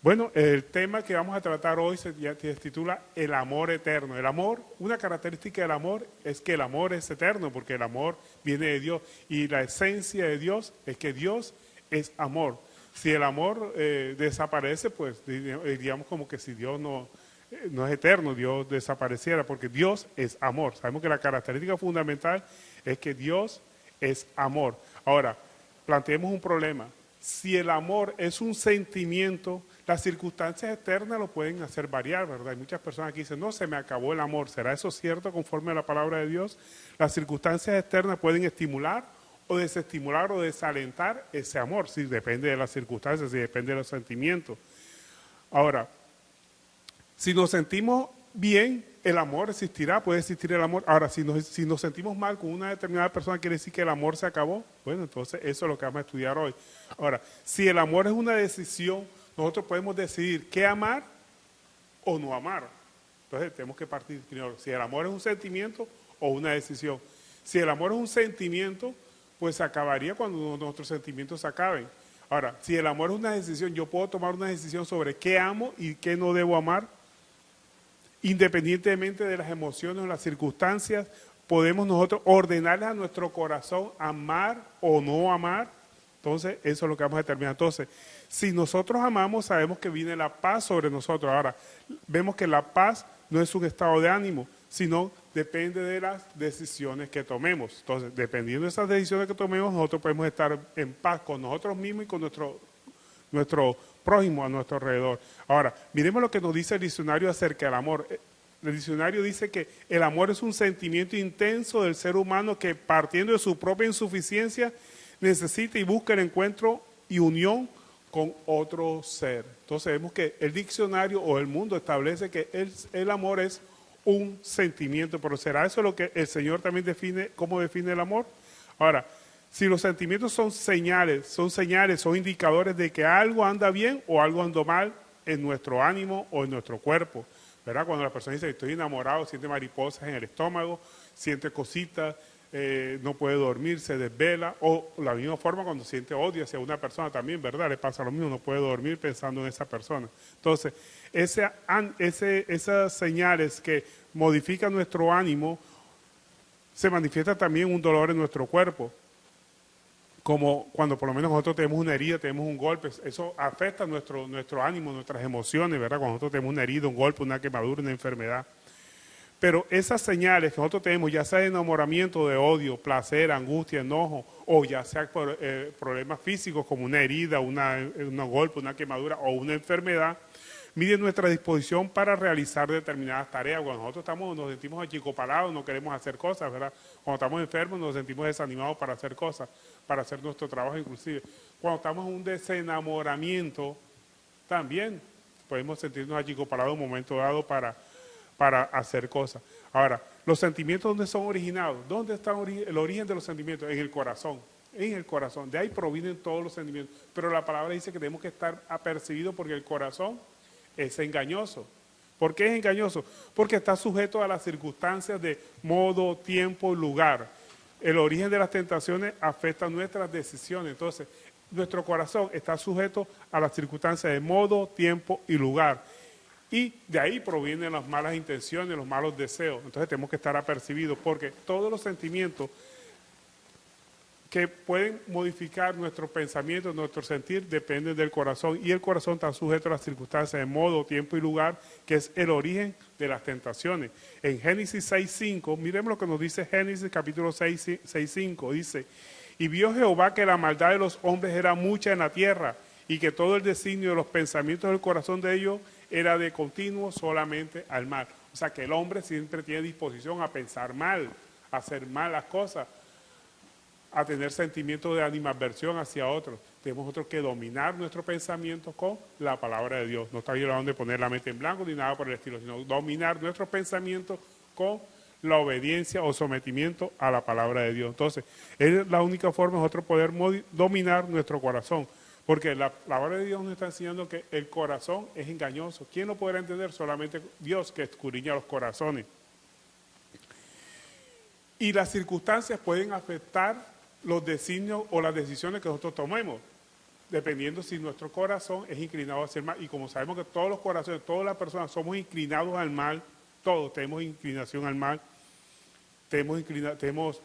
Bueno, el tema que vamos a tratar hoy se titula El amor eterno. El amor, una característica del amor es que el amor es eterno, porque el amor viene de Dios y la esencia de Dios es que Dios es amor. Si el amor desaparece, pues diríamos como que si Dios no es eterno, Dios desapareciera, porque Dios es amor. Sabemos que la característica fundamental es que Dios es amor. Ahora, planteemos un problema. Si el amor es un sentimiento, las circunstancias externas lo pueden hacer variar, ¿verdad? Hay muchas personas que dicen, no, se me acabó el amor. ¿Será eso cierto conforme a la palabra de Dios? Las circunstancias externas pueden estimular o desestimular o desalentar ese amor. Sí, depende de las circunstancias, sí, depende de los sentimientos. Ahora, si nos sentimos bien, el amor existirá, puede existir el amor. Ahora, si nos sentimos mal con una determinada persona, quiere decir que el amor se acabó. Bueno, entonces eso es lo que vamos a estudiar hoy. Ahora, si el amor es una decisión, nosotros podemos decidir qué amar o no amar. Entonces tenemos que partir primero, si el amor es un sentimiento o una decisión. Si el amor es un sentimiento, pues se acabaría cuando nuestros sentimientos se acaben. Ahora, si el amor es una decisión, yo puedo tomar una decisión sobre qué amo y qué no debo amar. Independientemente de las emociones o las circunstancias, podemos nosotros ordenarles a nuestro corazón amar o no amar. Entonces, eso es lo que vamos a determinar. Entonces, si nosotros amamos, sabemos que viene la paz sobre nosotros. Ahora, vemos que la paz no es un estado de ánimo, sino depende de las decisiones que tomemos. Entonces, dependiendo de esas decisiones que tomemos, nosotros podemos estar en paz con nosotros mismos y con nuestro prójimo a nuestro alrededor. Ahora, miremos lo que nos dice el diccionario acerca del amor. El diccionario dice que el amor es un sentimiento intenso del ser humano que, partiendo de su propia insuficiencia, necesita y busca el encuentro y unión con otro ser. Entonces vemos que el diccionario o el mundo establece que el amor es un sentimiento, pero ¿será eso lo que el Señor también define, cómo define el amor? Ahora, si los sentimientos son señales, son indicadores de que algo anda bien o algo anda mal en nuestro ánimo o en nuestro cuerpo, ¿verdad? Cuando la persona dice estoy enamorado, siente mariposas en el estómago, siente cositas, no puede dormir, se desvela, o la misma forma cuando siente odio hacia una persona también, ¿verdad? Le pasa lo mismo, no puede dormir pensando en esa persona. Entonces, esas señales que modifican nuestro ánimo, se manifiesta también un dolor en nuestro cuerpo. Como cuando por lo menos nosotros tenemos una herida, tenemos un golpe, eso afecta nuestro ánimo, nuestras emociones, ¿verdad? Cuando nosotros tenemos una herida, un golpe, una quemadura, una enfermedad. Pero esas señales que nosotros tenemos, ya sea de enamoramiento, de odio, placer, angustia, enojo, o ya sea por problemas físicos como una herida, un golpe, una quemadura o una enfermedad, miden nuestra disposición para realizar determinadas tareas. Cuando nosotros nos sentimos achicopalados, no queremos hacer cosas, ¿verdad? Cuando estamos enfermos nos sentimos desanimados para hacer cosas, para hacer nuestro trabajo inclusive. Cuando estamos en un desenamoramiento, también podemos sentirnos achicopalados en un momento dado para hacer cosas. Ahora, los sentimientos, ¿dónde son originados? ¿Dónde está el origen de los sentimientos? En el corazón. En el corazón. De ahí provienen todos los sentimientos. Pero la palabra dice que tenemos que estar apercibidos porque el corazón es engañoso. ¿Por qué es engañoso? Porque está sujeto a las circunstancias de modo, tiempo y lugar. El origen de las tentaciones afecta nuestras decisiones. Entonces, nuestro corazón está sujeto a las circunstancias de modo, tiempo y lugar. Y de ahí provienen las malas intenciones, los malos deseos. Entonces tenemos que estar apercibidos porque todos los sentimientos que pueden modificar nuestro pensamiento, nuestro sentir, dependen del corazón. Y el corazón está sujeto a las circunstancias de modo, tiempo y lugar, que es el origen de las tentaciones. En Génesis 6.5, miremos lo que nos dice Génesis capítulo 6.5, dice, y vio Jehová que la maldad de los hombres era mucha en la tierra, y que todo el designio de los pensamientos del corazón de ellos era de continuo solamente al mal. O sea que el hombre siempre tiene disposición a pensar mal, a hacer malas cosas, a tener sentimientos de animadversión hacia otros. Tenemos nosotros que dominar nuestro pensamiento con la palabra de Dios. No está hablando de poner la mente en blanco ni nada por el estilo, sino dominar nuestros pensamientos con la obediencia o sometimiento a la palabra de Dios. Entonces, es la única forma de nosotros poder dominar nuestro corazón. Porque la palabra de Dios nos está enseñando que el corazón es engañoso. ¿Quién lo podrá entender? Solamente Dios, que escudriña los corazones. Y las circunstancias pueden afectar los designios o las decisiones que nosotros tomemos, dependiendo si nuestro corazón es inclinado hacia el mal. Y como sabemos que todos los corazones, todas las personas somos inclinados al mal, todos tenemos inclinación al mal, tenemos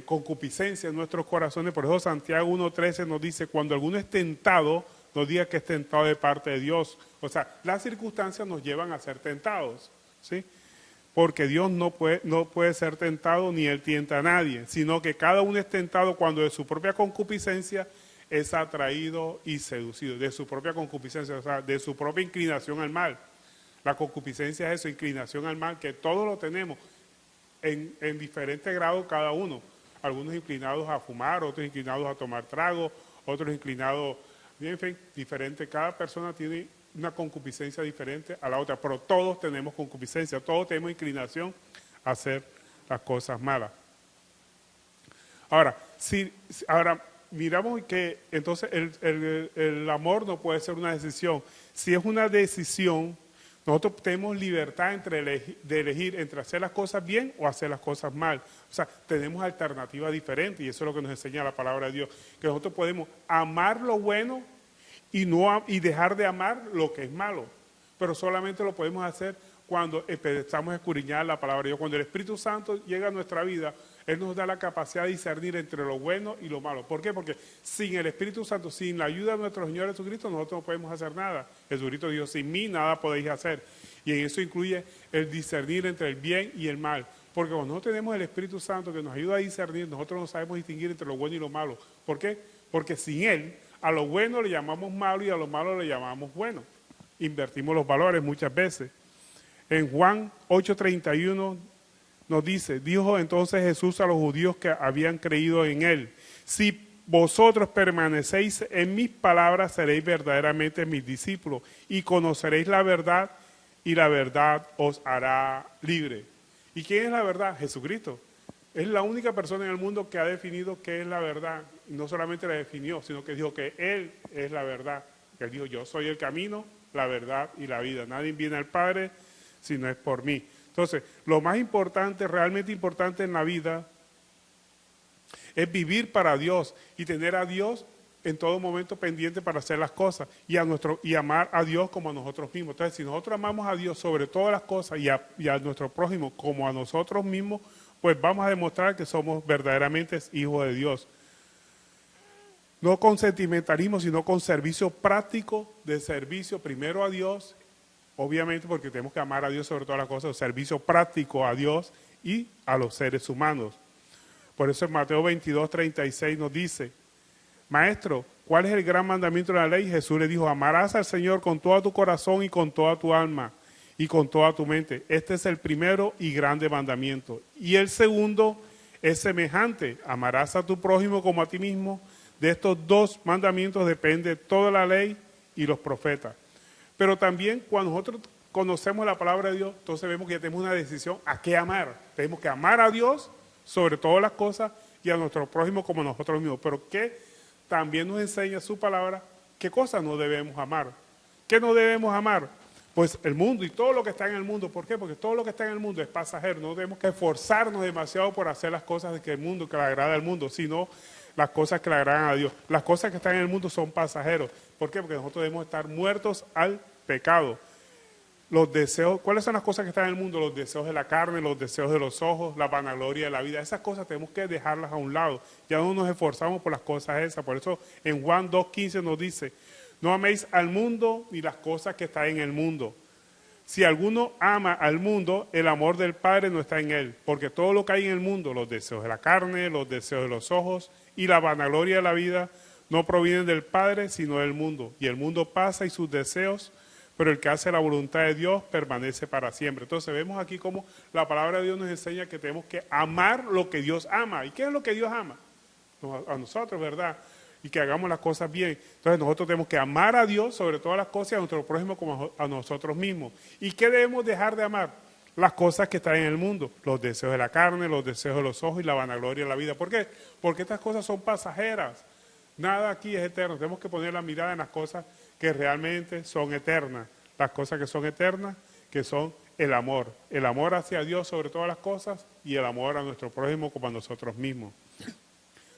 concupiscencia en nuestros corazones. Por eso Santiago 1.13 nos dice, cuando alguno es tentado, no diga que es tentado de parte de Dios. O sea, las circunstancias nos llevan a ser tentados, ¿sí? Porque Dios no puede ser tentado ni Él tienta a nadie, sino que cada uno es tentado cuando de su propia concupiscencia es atraído y seducido, de su propia concupiscencia, o sea, de su propia inclinación al mal. La concupiscencia es eso, inclinación al mal, que todos lo tenemos en diferente grado cada uno. Algunos inclinados a fumar, otros inclinados a tomar trago, otros inclinados, en fin, diferente. Cada persona tiene una concupiscencia diferente a la otra, pero todos tenemos concupiscencia, todos tenemos inclinación a hacer las cosas malas. Ahora, miramos que entonces el amor no puede ser una decisión. Si es una decisión, nosotros tenemos libertad de elegir entre hacer las cosas bien o hacer las cosas mal. O sea, tenemos alternativas diferentes y eso es lo que nos enseña la palabra de Dios, que nosotros podemos amar lo bueno y dejar de amar lo que es malo. Pero solamente lo podemos hacer cuando empezamos a escudriñar la palabra de Dios. Cuando el Espíritu Santo llega a nuestra vida, Él nos da la capacidad de discernir entre lo bueno y lo malo. ¿Por qué? Porque sin el Espíritu Santo, sin la ayuda de nuestro Señor Jesucristo, nosotros no podemos hacer nada. Jesucristo dijo, sin mí nada podéis hacer. Y en eso incluye el discernir entre el bien y el mal. Porque cuando no tenemos el Espíritu Santo que nos ayuda a discernir, nosotros no sabemos distinguir entre lo bueno y lo malo. ¿Por qué? Porque sin Él, a lo bueno le llamamos malo y a lo malo le llamamos bueno. Invertimos los valores muchas veces. En Juan 8:31 nos dice, dijo entonces Jesús a los judíos que habían creído en Él, si vosotros permanecéis en mis palabras, seréis verdaderamente mis discípulos y conoceréis la verdad y la verdad os hará libre. ¿Y quién es la verdad? Jesucristo. Es la única persona en el mundo que ha definido qué es la verdad. Y no solamente la definió, sino que dijo que Él es la verdad. Él dijo, yo soy el camino, la verdad y la vida. Nadie viene al Padre si no es por mí. Entonces, lo más importante, realmente importante en la vida, es vivir para Dios y tener a Dios en todo momento pendiente para hacer las cosas y amar a Dios como a nosotros mismos. Entonces, si nosotros amamos a Dios sobre todas las cosas y a nuestro prójimo como a nosotros mismos, pues vamos a demostrar que somos verdaderamente hijos de Dios. No con sentimentalismo, sino con servicio práctico, de servicio primero a Dios, obviamente porque tenemos que amar a Dios sobre todas las cosas, servicio práctico a Dios y a los seres humanos. Por eso en Mateo 22:36 nos dice, Maestro, ¿cuál es el gran mandamiento de la ley? Jesús le dijo, amarás al Señor con todo tu corazón y con toda tu alma y con toda tu mente. Este es el primero y grande mandamiento. Y el segundo es semejante, amarás a tu prójimo como a ti mismo. De estos dos mandamientos depende toda la ley y los profetas. Pero también cuando nosotros conocemos la palabra de Dios, entonces vemos que ya tenemos una decisión a qué amar. Tenemos que amar a Dios sobre todas las cosas y a nuestro prójimo como nosotros mismos. Pero que también nos enseña su palabra qué cosas no debemos amar. ¿Qué no debemos amar? Pues el mundo y todo lo que está en el mundo. ¿Por qué? Porque todo lo que está en el mundo es pasajero. No tenemos que esforzarnos demasiado por hacer las cosas que le agrada al mundo, sino las cosas que le agradan a Dios. Las cosas que están en el mundo son pasajeros. ¿Por qué? Porque nosotros debemos estar muertos al pecado. Los deseos, ¿cuáles son las cosas que están en el mundo? Los deseos de la carne, los deseos de los ojos, la vanagloria de la vida. Esas cosas tenemos que dejarlas a un lado. Ya no nos esforzamos por las cosas esas. Por eso en Juan 2:15 nos dice, no améis al mundo ni las cosas que están en el mundo. Si alguno ama al mundo, el amor del Padre no está en él. Porque todo lo que hay en el mundo, los deseos de la carne, los deseos de los ojos y la vanagloria de la vida, no provienen del Padre, sino del mundo. Y el mundo pasa y sus deseos, pero el que hace la voluntad de Dios permanece para siempre. Entonces vemos aquí cómo la palabra de Dios nos enseña que tenemos que amar lo que Dios ama. ¿Y qué es lo que Dios ama? A nosotros, ¿verdad? Y que hagamos las cosas bien. Entonces nosotros tenemos que amar a Dios sobre todas las cosas y a nuestro prójimo como a nosotros mismos. ¿Y qué debemos dejar de amar? Las cosas que están en el mundo, los deseos de la carne, los deseos de los ojos y la vanagloria de la vida. ¿Por qué? Porque estas cosas son pasajeras. Nada aquí es eterno. Tenemos que poner la mirada en las cosas que realmente son eternas. Las cosas que son eternas, que son el amor. El amor hacia Dios sobre todas las cosas y el amor a nuestro prójimo como a nosotros mismos.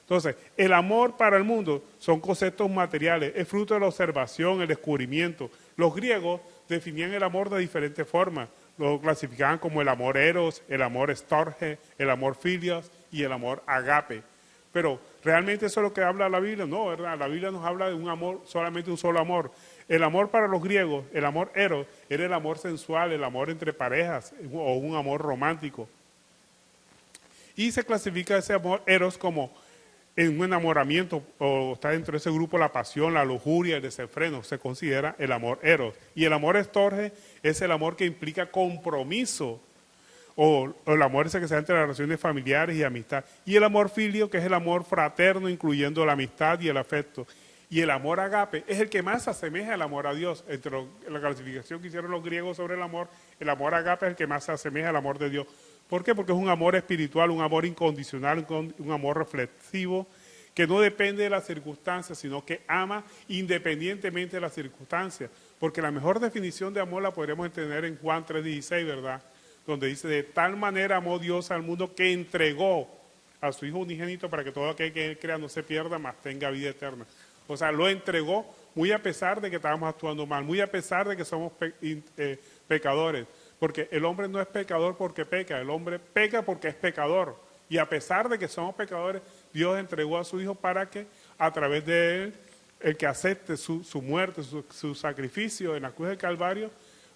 Entonces, el amor para el mundo son conceptos materiales, es fruto de la observación, el descubrimiento. Los griegos definían el amor de diferentes formas. Lo clasificaban como el amor eros, el amor storge, el amor filios y el amor agape. Pero, ¿realmente eso es lo que habla la Biblia? No, ¿verdad? La Biblia nos habla de un amor, solamente un solo amor. El amor para los griegos, el amor eros, era el amor sensual, el amor entre parejas o un amor romántico. Y se clasifica ese amor eros como en un enamoramiento, o está dentro de ese grupo la pasión, la lujuria, el desenfreno, se considera el amor eros. Y el amor estorge es el amor que implica compromiso, o el amor ese que se da entre las relaciones familiares y amistad. Y el amor filio, que es el amor fraterno, incluyendo la amistad y el afecto. Y el amor agape es el que más se asemeja al amor a Dios. Entre la clasificación que hicieron los griegos sobre el amor agape es el que más se asemeja al amor de Dios. ¿Por qué? Porque es un amor espiritual, un amor incondicional, un amor reflexivo, que no depende de las circunstancias, sino que ama independientemente de las circunstancias. Porque la mejor definición de amor la podremos entender en Juan 3:16, ¿verdad? Donde dice, de tal manera amó Dios al mundo que entregó a su Hijo unigénito para que todo aquel que Él crea no se pierda, mas tenga vida eterna. O sea, lo entregó muy a pesar de que estábamos actuando mal, muy a pesar de que somos pecadores. Porque el hombre no es pecador porque peca, el hombre peca porque es pecador. Y a pesar de que somos pecadores, Dios entregó a su Hijo para que a través de Él, el que acepte su muerte, su sacrificio en la cruz del Calvario,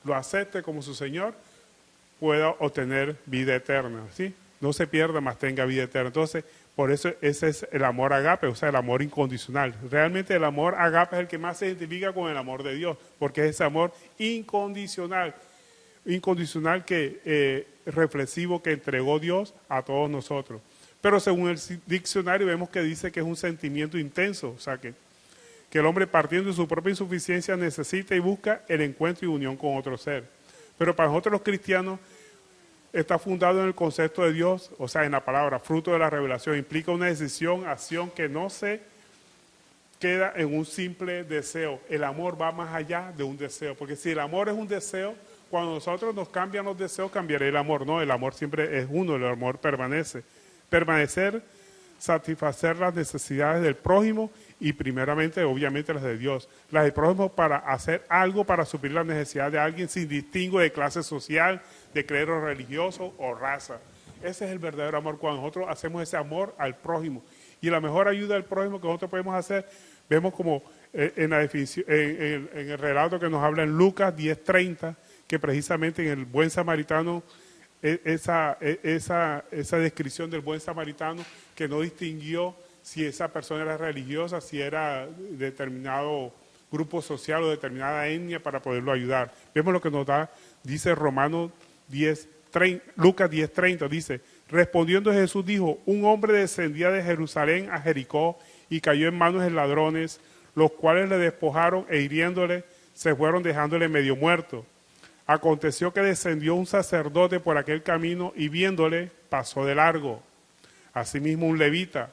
lo acepte como su Señor, pueda obtener vida eterna, ¿sí? No se pierda, mas tenga vida eterna. Entonces, por eso ese es el amor agape, o sea, el amor incondicional. Realmente el amor agape es el que más se identifica con el amor de Dios, porque es ese amor incondicional que reflexivo que entregó Dios a todos nosotros. Pero según el diccionario vemos que dice que es un sentimiento intenso, o sea que el hombre partiendo de su propia insuficiencia necesita y busca el encuentro y unión con otro ser. Pero para nosotros los cristianos está fundado en el concepto de Dios, o sea, en la palabra, fruto de la revelación, implica una decisión, acción que no se queda en un simple deseo. El amor va más allá de un deseo, porque si el amor es un deseo, cuando nosotros nos cambian los deseos, cambiará el amor. No, el amor siempre es uno, el amor permanece. Permanecer, satisfacer las necesidades del prójimo y primeramente, obviamente, las de Dios. Las del prójimo para hacer algo para suplir las necesidades de alguien sin distingo de clase social, de clero religioso o raza. Ese es el verdadero amor, cuando nosotros hacemos ese amor al prójimo. Y la mejor ayuda al prójimo que nosotros podemos hacer, vemos como en la definición, en el relato que nos habla en Lucas 10:30, que precisamente en el buen samaritano, esa descripción del buen samaritano que no distinguió si esa persona era religiosa, si era determinado grupo social o determinada etnia para poderlo ayudar. Vemos lo que nos da, dice Lucas 10:30, dice, respondiendo Jesús dijo, un hombre descendía de Jerusalén a Jericó y cayó en manos de ladrones, los cuales le despojaron e hiriéndole, se fueron dejándole medio muerto. Aconteció que descendió un sacerdote por aquel camino y viéndole pasó de largo. Asimismo un levita,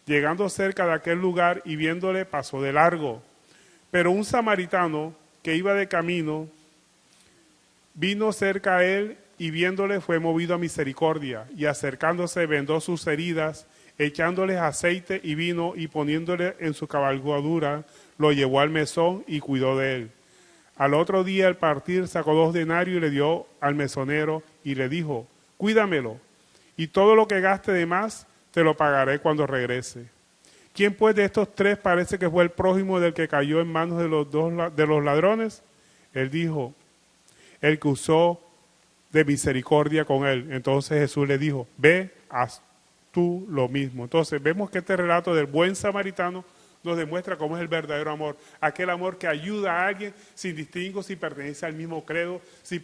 llegando cerca de aquel lugar y viéndole pasó de largo. Pero un samaritano que iba de camino vino cerca a él y viéndole fue movido a misericordia y acercándose vendó sus heridas, echándoles aceite y vino y poniéndole en su cabalgadura, lo llevó al mesón y cuidó de él. Al otro día al partir sacó 2 denarios y le dio al mesonero y le dijo, cuídamelo y todo lo que gaste de más te lo pagaré cuando regrese. ¿Quién pues de estos 3 parece que fue el prójimo del que cayó en manos de los ladrones? Él dijo, el que usó de misericordia con él. Entonces Jesús le dijo, ve, haz tú lo mismo. Entonces vemos que este relato del buen samaritano nos demuestra cómo es el verdadero amor. Aquel amor que ayuda a alguien sin distingo si pertenece al mismo credo, si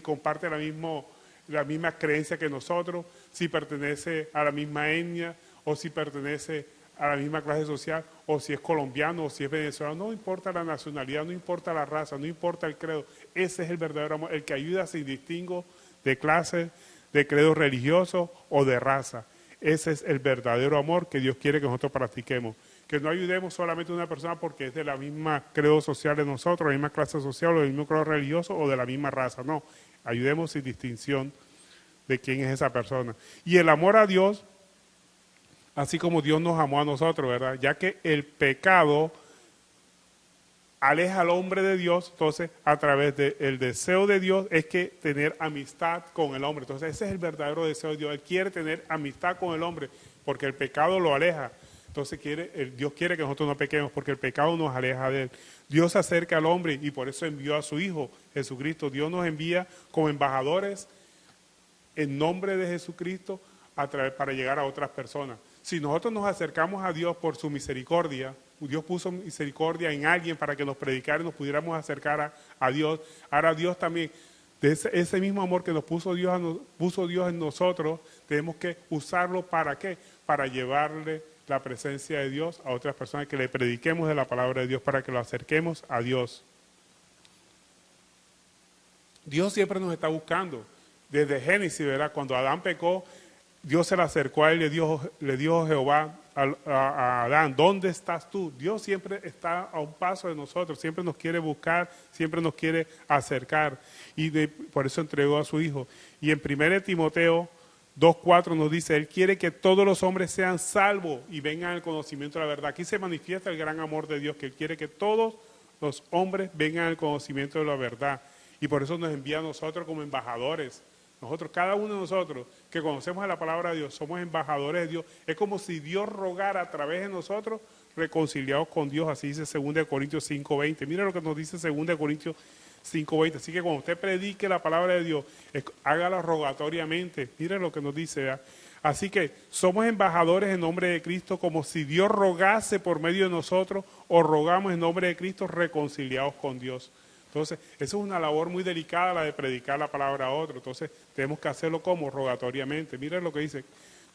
comparte la misma creencia que nosotros, si pertenece a la misma etnia o si pertenece a la misma clase social, o si es colombiano o si es venezolano. No importa la nacionalidad, no importa la raza, no importa el credo. Ese es el verdadero amor, el que ayuda sin distingo de clase, de credo religioso o de raza. Ese es el verdadero amor que Dios quiere que nosotros practiquemos. Que no ayudemos solamente a una persona porque es de la misma credo social de nosotros, de la misma clase social, o del mismo credo religioso, o de la misma raza. No, ayudemos sin distinción de quién es esa persona. Y el amor a Dios, así como Dios nos amó a nosotros, ¿verdad? Ya que el pecado aleja al hombre de Dios, entonces a través del deseo de Dios es que tener amistad con el hombre. Entonces ese es el verdadero deseo de Dios. Él quiere tener amistad con el hombre porque el pecado lo aleja. Entonces Dios quiere que nosotros no pequemos porque el pecado nos aleja de él. Dios se acerca al hombre y por eso envió a su Hijo Jesucristo. Dios nos envía como embajadores en nombre de Jesucristo para llegar a otras personas. Si nosotros nos acercamos a Dios por su misericordia, Dios puso misericordia en alguien para que nos predicara y nos pudiéramos acercar a Dios. Ahora Dios también, de ese mismo amor que nos puso Dios en nosotros, tenemos que usarlo ¿para qué? Para llevarle la presencia de Dios a otras personas, que le prediquemos de la palabra de Dios, para que lo acerquemos a Dios. Dios siempre nos está buscando. Desde Génesis, ¿verdad? Cuando Adán pecó, Dios se le acercó a él, le dijo Jehová a Adán, ¿dónde estás tú? Dios siempre está a un paso de nosotros, siempre nos quiere buscar, siempre nos quiere acercar. Y por eso entregó a su Hijo. Y en 1 Timoteo 2:4 nos dice, Él quiere que todos los hombres sean salvos y vengan al conocimiento de la verdad. Aquí se manifiesta el gran amor de Dios, que Él quiere que todos los hombres vengan al conocimiento de la verdad. Y por eso nos envía a nosotros como embajadores. Nosotros, cada uno de nosotros que conocemos la palabra de Dios, somos embajadores de Dios. Es como si Dios rogara a través de nosotros, reconciliados con Dios. Así dice 2 Corintios 5:20. Mira lo que nos dice 2 Corintios 5:20. Así que cuando usted predique la palabra de Dios, hágala rogatoriamente. Mira lo que nos dice, ¿verdad? Así que somos embajadores en nombre de Cristo, como si Dios rogase por medio de nosotros, o rogamos en nombre de Cristo reconciliados con Dios. Entonces, eso es una labor muy delicada, la de predicar la palabra a otro. Entonces, tenemos que hacerlo como rogatoriamente. Miren lo que dice,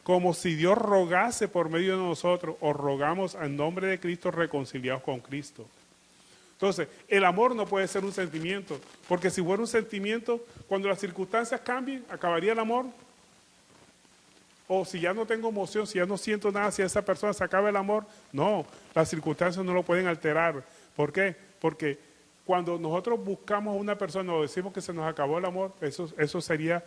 como si Dios rogase por medio de nosotros, o rogamos en nombre de Cristo reconciliados con Cristo. Entonces, el amor no puede ser un sentimiento, porque si fuera un sentimiento, cuando las circunstancias cambien, ¿acabaría el amor? O si ya no tengo emoción, si ya no siento nada, si esa persona se acaba el amor, no, las circunstancias no lo pueden alterar. ¿Por qué? Porque cuando nosotros buscamos a una persona o decimos que se nos acabó el amor, eso sería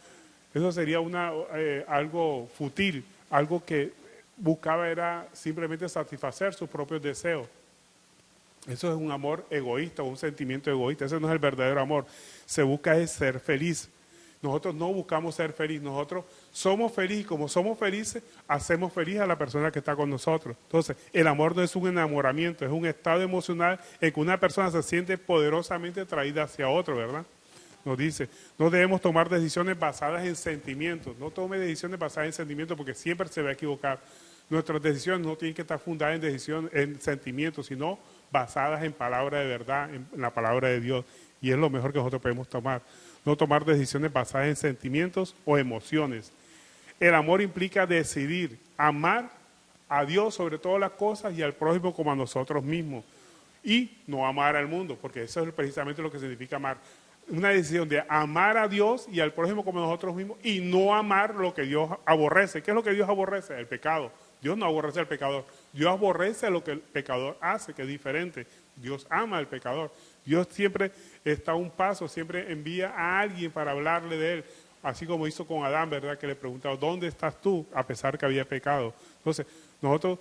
algo fútil, algo que buscaba era simplemente satisfacer sus propios deseos. Eso es un amor egoísta, un sentimiento egoísta. Ese no es el verdadero amor. Se busca es ser feliz. Nosotros no buscamos ser feliz, nosotros somos felices y como somos felices, hacemos feliz a la persona que está con nosotros. Entonces, el amor no es un enamoramiento, es un estado emocional en que una persona se siente poderosamente atraída hacia otro, ¿verdad? Nos dice, no debemos tomar decisiones basadas en sentimientos, no tome decisiones basadas en sentimientos porque siempre se va a equivocar. Nuestras decisiones no tienen que estar fundadas en sentimientos, sino basadas en palabra de verdad, en la palabra de Dios. Y es lo mejor que nosotros podemos tomar. No tomar decisiones basadas en sentimientos o emociones. El amor implica decidir amar a Dios sobre todas las cosas y al prójimo como a nosotros mismos. Y no amar al mundo, porque eso es precisamente lo que significa amar. Una decisión de amar a Dios y al prójimo como a nosotros mismos y no amar lo que Dios aborrece. ¿Qué es lo que Dios aborrece? El pecado. Dios no aborrece al pecador. Dios aborrece lo que el pecador hace, que es diferente. Dios ama al pecador. Dios siempre está a un paso, siempre envía a alguien para hablarle de él. Así como hizo con Adán, ¿verdad? Que le preguntaba, ¿dónde estás tú? A pesar que había pecado. Entonces, nosotros,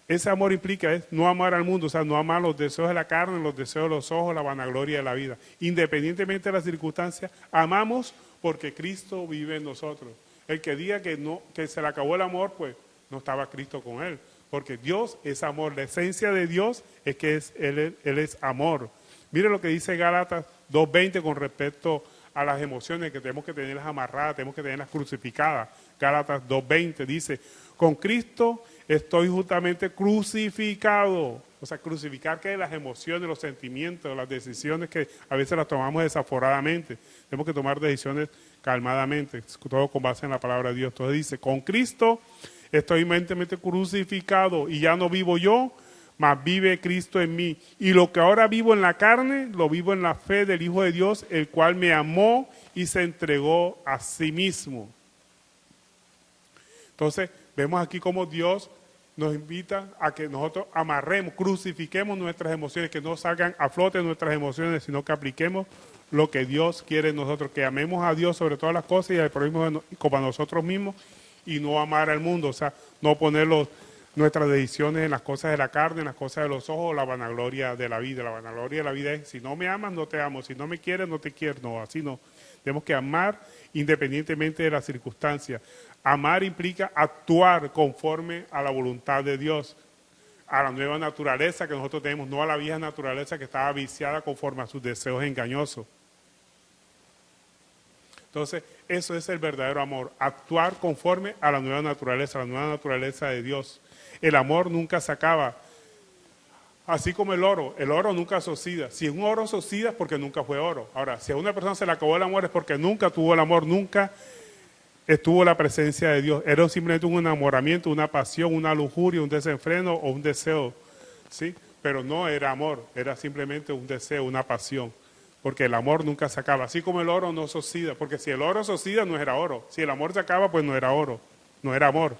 ese amor implica es no amar al mundo, o sea, no amar los deseos de la carne, los deseos de los ojos, la vanagloria de la vida. Independientemente de las circunstancias, amamos porque Cristo vive en nosotros. El que diga que se le acabó el amor, pues no estaba Cristo con él. Porque Dios es amor. La esencia de Dios es que Él es amor. Mire lo que dice Gálatas 2:20 con respecto a las emociones, que tenemos que tenerlas amarradas, tenemos que tenerlas crucificadas. Gálatas 2:20 dice, con Cristo estoy justamente crucificado. O sea, crucificar que las emociones, los sentimientos, las decisiones que a veces las tomamos desaforadamente. Tenemos que tomar decisiones calmadamente, todo con base en la palabra de Dios. Entonces dice, con Cristo estoy mentalmente crucificado y ya no vivo yo, mas vive Cristo en mí. Y lo que ahora vivo en la carne, lo vivo en la fe del Hijo de Dios, el cual me amó y se entregó a sí mismo. Entonces, vemos aquí cómo Dios nos invita a que nosotros amarremos, crucifiquemos nuestras emociones, que no salgan a flote nuestras emociones, sino que apliquemos lo que Dios quiere en nosotros, que amemos a Dios sobre todas las cosas y al prójimo como a nosotros mismos, y no amar al mundo, o sea, no poner nuestras decisiones en las cosas de la carne, en las cosas de los ojos, la vanagloria de la vida. La vanagloria de la vida es, si no me amas, no te amo, si no me quieres, no te quiero, no, así no. Tenemos que amar independientemente de las circunstancias. Amar implica actuar conforme a la voluntad de Dios, a la nueva naturaleza que nosotros tenemos, no a la vieja naturaleza que estaba viciada conforme a sus deseos engañosos. Entonces, eso es el verdadero amor, actuar conforme a la nueva naturaleza de Dios. El amor nunca se acaba, así como el oro nunca se oxida. Si un oro se oxida es porque nunca fue oro. Ahora, si a una persona se le acabó el amor es porque nunca tuvo el amor, nunca estuvo la presencia de Dios. Era simplemente un enamoramiento, una pasión, una lujuria, un desenfreno o un deseo, ¿sí? Pero no era amor, era simplemente un deseo, una pasión. Porque el amor nunca se acaba, así como el oro no se oxida, porque si el oro se oxida no era oro, si el amor se acaba pues no era oro, no era amor.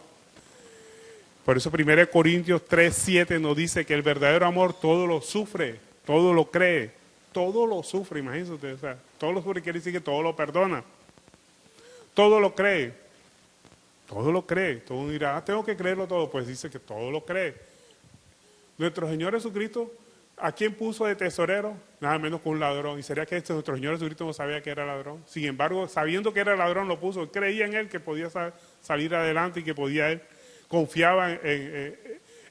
Por eso 1 Corintios 3:7 nos dice que el verdadero amor todo lo sufre, todo lo cree, todo lo sufre, imagínense ustedes, o sea, todo lo sufre quiere decir que todo lo perdona, todo lo cree, todo lo cree. Todo uno dirá, tengo que creerlo todo, pues dice que todo lo cree. Nuestro Señor Jesucristo, ¿a quién puso de tesorero? Nada menos que un ladrón. ¿Y sería que nuestro Señor Jesucristo no sabía que era ladrón? Sin embargo, sabiendo que era ladrón, lo puso. Él creía en él que podía salir adelante y que podía él. Confiaba en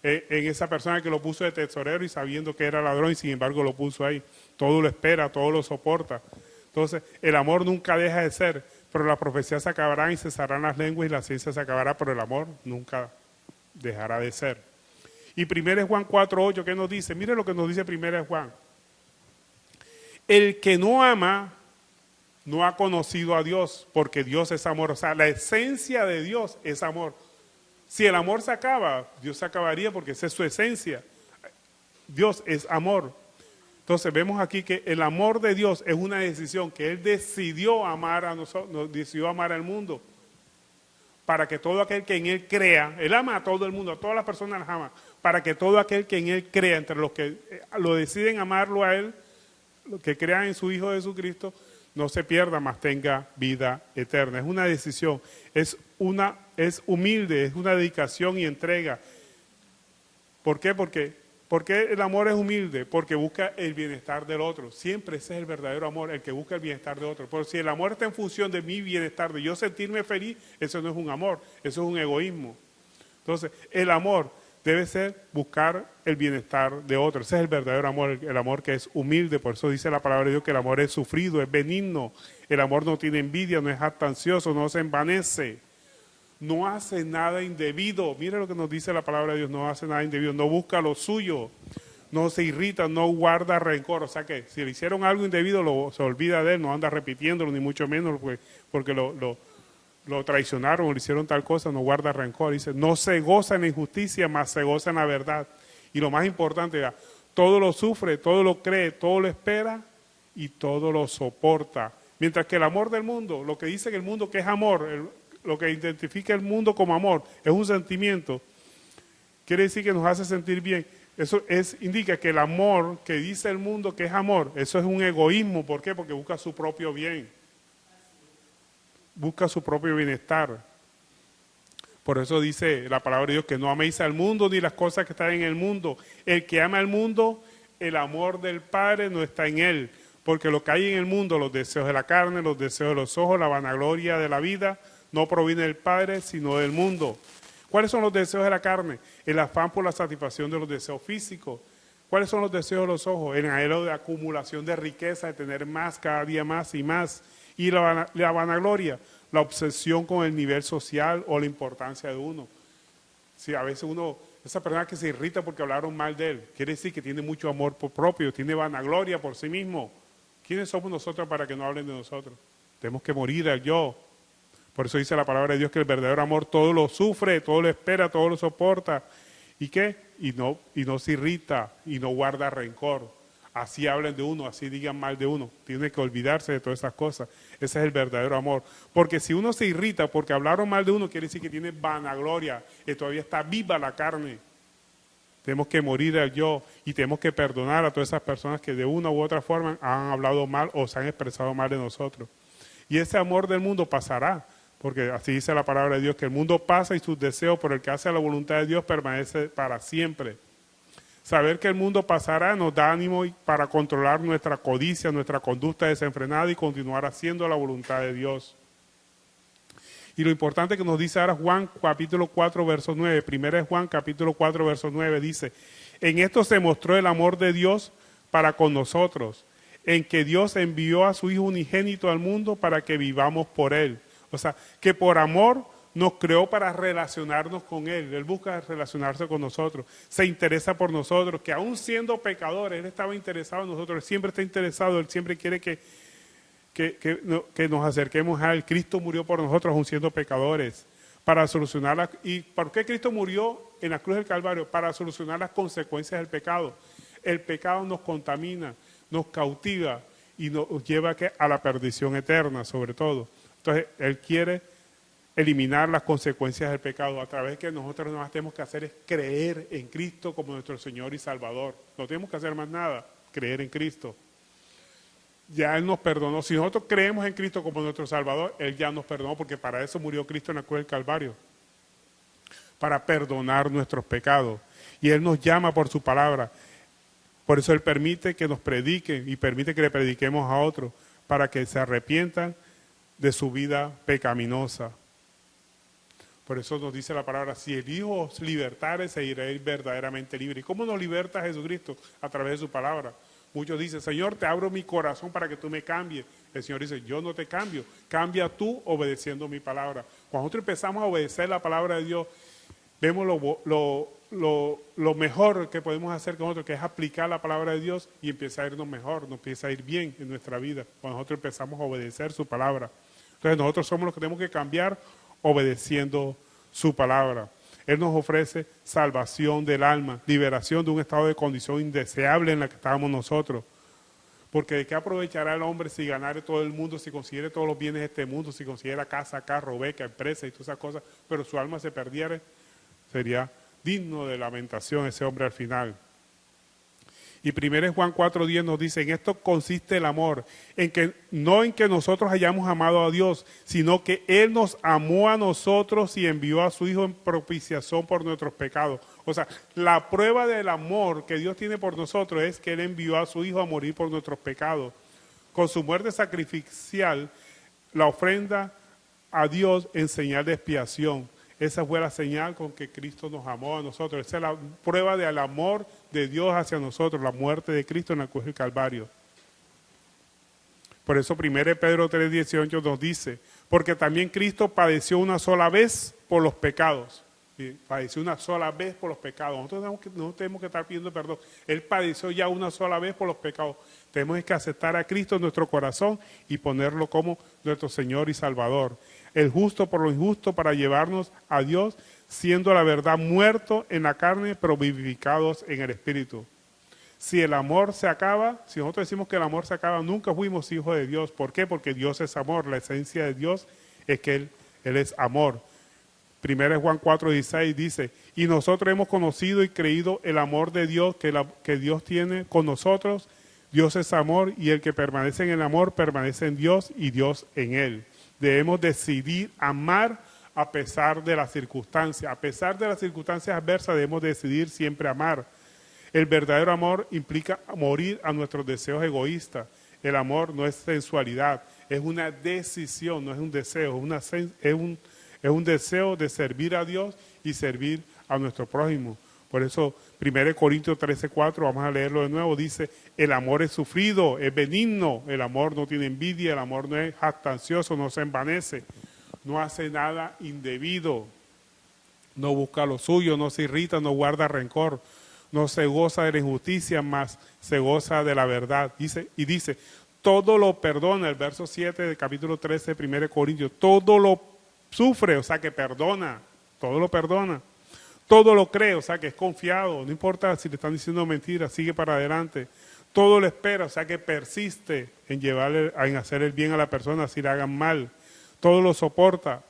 esa persona que lo puso de tesorero y sabiendo que era ladrón y sin embargo lo puso ahí. Todo lo espera, todo lo soporta. Entonces, el amor nunca deja de ser, pero las profecías se acabarán y cesarán las lenguas y la ciencia se acabará, pero el amor nunca dejará de ser. Y 1 Juan 4:8, ¿qué nos dice? Mire lo que nos dice 1 Juan. El que no ama no ha conocido a Dios, porque Dios es amor. O sea, la esencia de Dios es amor. Si el amor se acaba, Dios se acabaría porque esa es su esencia. Dios es amor. Entonces vemos aquí que el amor de Dios es una decisión que Él decidió amar a nosotros, decidió amar al mundo. Para que todo aquel que en Él crea, Él ama a todo el mundo, a todas las personas las ama, para que todo aquel que en Él crea, entre los que lo deciden amarlo a Él, los que crean en su Hijo Jesucristo, no se pierda, mas tenga vida eterna. Es una decisión, es humilde, es una dedicación y entrega. ¿Por qué? Porque el amor es humilde, porque busca el bienestar del otro. Siempre ese es el verdadero amor, el que busca el bienestar del otro. Porque si el amor está en función de mi bienestar, de yo sentirme feliz, eso no es un amor, eso es un egoísmo. Entonces, el amor debe ser buscar el bienestar de otro. Ese es el verdadero amor, el amor que es humilde. Por eso dice la palabra de Dios que el amor es sufrido, es benigno. El amor no tiene envidia, no es jactancioso, no se envanece. No hace nada indebido. Mire lo que nos dice la palabra de Dios, no hace nada indebido, no busca lo suyo, no se irrita, no guarda rencor. O sea que si le hicieron algo indebido, se olvida de él, no anda repitiéndolo, ni mucho menos porque lo traicionaron o le hicieron tal cosa, no guarda rencor. Dice, no se goza en la injusticia, mas se goza en la verdad. Y lo más importante, todo lo sufre, todo lo cree, todo lo espera y todo lo soporta. Mientras que el amor del mundo, lo que dice que el mundo que es amor, lo que identifica el mundo como amor, es un sentimiento, quiere decir que nos hace sentir bien. Eso indica que el amor que dice el mundo que es amor, eso es un egoísmo. ¿Por qué? Porque busca su propio bien, busca su propio bienestar. Por eso dice la palabra de Dios que no améis al mundo ni las cosas que están en el mundo. El que ama al mundo, el amor del Padre no está en él. Porque lo que hay en el mundo, los deseos de la carne, los deseos de los ojos, la vanagloria de la vida, no proviene del Padre, sino del mundo. ¿Cuáles son los deseos de la carne? El afán por la satisfacción de los deseos físicos. ¿Cuáles son los deseos de los ojos? El anhelo de acumulación de riqueza, de tener más, cada día más y más. Y la vanagloria, la obsesión con el nivel social o la importancia de uno. Si a veces esa persona que se irrita porque hablaron mal de él, quiere decir que tiene mucho amor propio, tiene vanagloria por sí mismo. ¿Quiénes somos nosotros para que no hablen de nosotros? Tenemos que morir al yo. Por eso dice la palabra de Dios que el verdadero amor todo lo sufre, todo lo espera, todo lo soporta. ¿Y qué? Y no se irrita y no guarda rencor. Así hablen de uno, así digan mal de uno. Tiene que olvidarse de todas esas cosas. Ese es el verdadero amor. Porque si uno se irrita porque hablaron mal de uno, quiere decir que tiene vanagloria, que todavía está viva la carne. Tenemos que morir al yo y tenemos que perdonar a todas esas personas que de una u otra forma han hablado mal o se han expresado mal de nosotros. Y ese amor del mundo pasará. porque así dice la palabra de Dios, que el mundo pasa y sus deseos, pero el que hace la voluntad de Dios permanece para siempre. Saber que el mundo pasará nos da ánimo para controlar nuestra codicia, nuestra conducta desenfrenada y continuar haciendo la voluntad de Dios. Y lo importante que nos dice ahora Juan capítulo 4, verso 9, primera es Juan capítulo 4, verso 9, dice, en esto se mostró el amor de Dios para con nosotros, en que Dios envió a su Hijo unigénito al mundo para que vivamos por Él. O sea, que por amor nos creó para relacionarnos con Él. Él busca relacionarse con nosotros, se interesa por nosotros, que aún siendo pecadores, Él estaba interesado en nosotros, Él siempre está interesado, Él siempre quiere que nos acerquemos a Él. Cristo murió por nosotros aún siendo pecadores, para solucionar ¿y por qué Cristo murió en la cruz del Calvario? Para solucionar las consecuencias del pecado. El pecado nos contamina, nos cautiva y nos lleva a la perdición eterna, sobre todo. Entonces, Él quiere eliminar las consecuencias del pecado a través de que nosotros no tenemos que hacer es creer en Cristo como nuestro Señor y Salvador. No tenemos que hacer más nada, creer en Cristo. Ya Él nos perdonó. Si nosotros creemos en Cristo como nuestro Salvador, Él ya nos perdonó, porque para eso murió Cristo en la cruz del Calvario, para perdonar nuestros pecados. Y Él nos llama por su palabra. Por eso Él permite que nos prediquen y permite que le prediquemos a otros, para que se arrepientan de su vida pecaminosa. Por eso nos dice la palabra, si el Hijo os libertare, seréis verdaderamente libre. ¿Y cómo nos liberta Jesucristo? A través de su palabra. Muchos dicen, Señor, te abro mi corazón para que tú me cambies. El Señor dice, yo no te cambio, cambia tú obedeciendo mi palabra. Cuando nosotros empezamos a obedecer la palabra de Dios, vemos lo mejor que podemos hacer con nosotros, que es aplicar la palabra de Dios, y empieza a irnos mejor, nos empieza a ir bien en nuestra vida, cuando nosotros empezamos a obedecer su palabra. Entonces nosotros somos los que tenemos que cambiar obedeciendo su palabra. Él nos ofrece salvación del alma, liberación de un estado de condición indeseable en la que estábamos nosotros. Porque ¿de qué aprovechará el hombre si ganare todo el mundo, si consiguiere todos los bienes de este mundo, si consiguiera casa, carro, beca, empresa y todas esas cosas, pero su alma se perdiera? Sería digno de lamentación ese hombre al final. Y 1 Juan 4:10 nos dice, en esto consiste el amor, no en que nosotros hayamos amado a Dios, sino que Él nos amó a nosotros y envió a su Hijo en propiciación por nuestros pecados. O sea, la prueba del amor que Dios tiene por nosotros es que Él envió a su Hijo a morir por nuestros pecados. Con su muerte sacrificial, la ofrenda a Dios en señal de expiación. Esa fue la señal con que Cristo nos amó a nosotros. Esa es la prueba del amor de Dios hacia nosotros, la muerte de Cristo en la cruz del Calvario. Por eso 1 Pedro 3:18 nos dice, porque también Cristo padeció una sola vez por los pecados. ¿Sí? Padeció una sola vez por los pecados. Nosotros no tenemos que estar pidiendo perdón. Él padeció ya una sola vez por los pecados. Tenemos que aceptar a Cristo en nuestro corazón y ponerlo como nuestro Señor y Salvador. El justo por lo injusto para llevarnos a Dios, siendo la verdad muerto en la carne, pero vivificados en el Espíritu. Si el amor se acaba, si nosotros decimos que el amor se acaba, nunca fuimos hijos de Dios. ¿Por qué? Porque Dios es amor. La esencia de Dios es que Él es amor. 1 Juan 4:16 dice, y nosotros hemos conocido y creído el amor de Dios que Dios tiene con nosotros. Dios es amor y el que permanece en el amor permanece en Dios y Dios en él. Debemos decidir amar a pesar de las circunstancias. A pesar de las circunstancias adversas debemos decidir siempre amar. El verdadero amor implica morir a nuestros deseos egoístas. El amor no es sensualidad, es una decisión, no es un deseo, es un deseo de servir a Dios y servir a nuestro prójimo. Por eso 1 Corintios 13:4, vamos a leerlo de nuevo, dice, el amor es sufrido, es benigno, el amor no tiene envidia, el amor no es jactancioso, no se envanece, no hace nada indebido, no busca lo suyo, no se irrita, no guarda rencor, no se goza de la injusticia, más se goza de la verdad. Dice, todo lo perdona, el verso 7 del capítulo 13 de 1 Corintios, todo lo sufre, o sea que perdona, todo lo perdona. Todo lo cree, o sea que es confiado, no importa si le están diciendo mentiras, sigue para adelante. Todo lo espera, o sea que persiste en hacer el bien a la persona si le hagan mal. Todo lo soporta.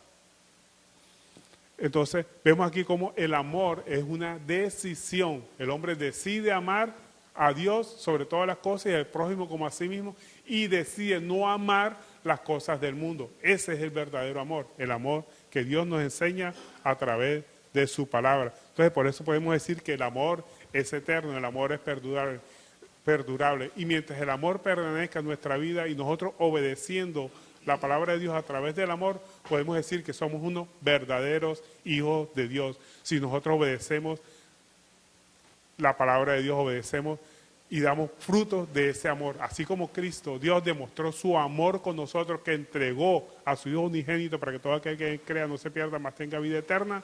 Entonces vemos aquí como el amor es una decisión. El hombre decide amar a Dios sobre todas las cosas y al prójimo como a sí mismo y decide no amar las cosas del mundo. Ese es el verdadero amor, el amor que Dios nos enseña a través de su palabra. Entonces, por eso podemos decir que el amor es eterno, el amor es perdurable. Y mientras el amor permanezca en nuestra vida y nosotros obedeciendo la palabra de Dios a través del amor, podemos decir que somos unos verdaderos hijos de Dios. Si nosotros obedecemos la palabra de Dios, obedecemos y damos frutos de ese amor. Así como Cristo, Dios demostró su amor con nosotros, que entregó a su Hijo unigénito para que todo aquel que crea no se pierda, mas tenga vida eterna.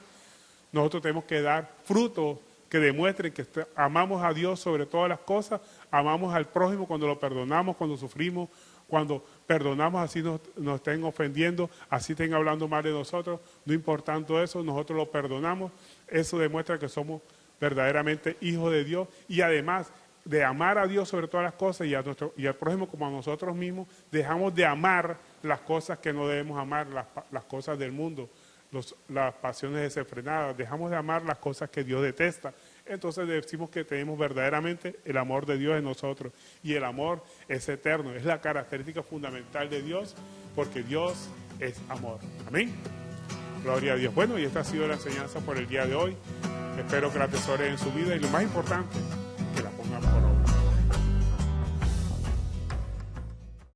Nosotros tenemos que dar frutos que demuestren que amamos a Dios sobre todas las cosas, amamos al prójimo cuando lo perdonamos, cuando sufrimos, cuando perdonamos así nos estén ofendiendo, así estén hablando mal de nosotros, no importando eso, nosotros lo perdonamos. Eso demuestra que somos verdaderamente hijos de Dios, y además de amar a Dios sobre todas las cosas y al prójimo como a nosotros mismos, dejamos de amar las cosas que no debemos amar, las cosas del mundo, las pasiones desenfrenadas, dejamos de amar las cosas que Dios detesta. Entonces decimos que tenemos verdaderamente el amor de Dios en nosotros, y el amor es eterno, es la característica fundamental de Dios, porque Dios es amor. Amén. Gloria a Dios. Bueno, y esta ha sido la enseñanza por el día de hoy. Espero que la atesore en su vida, y lo más importante,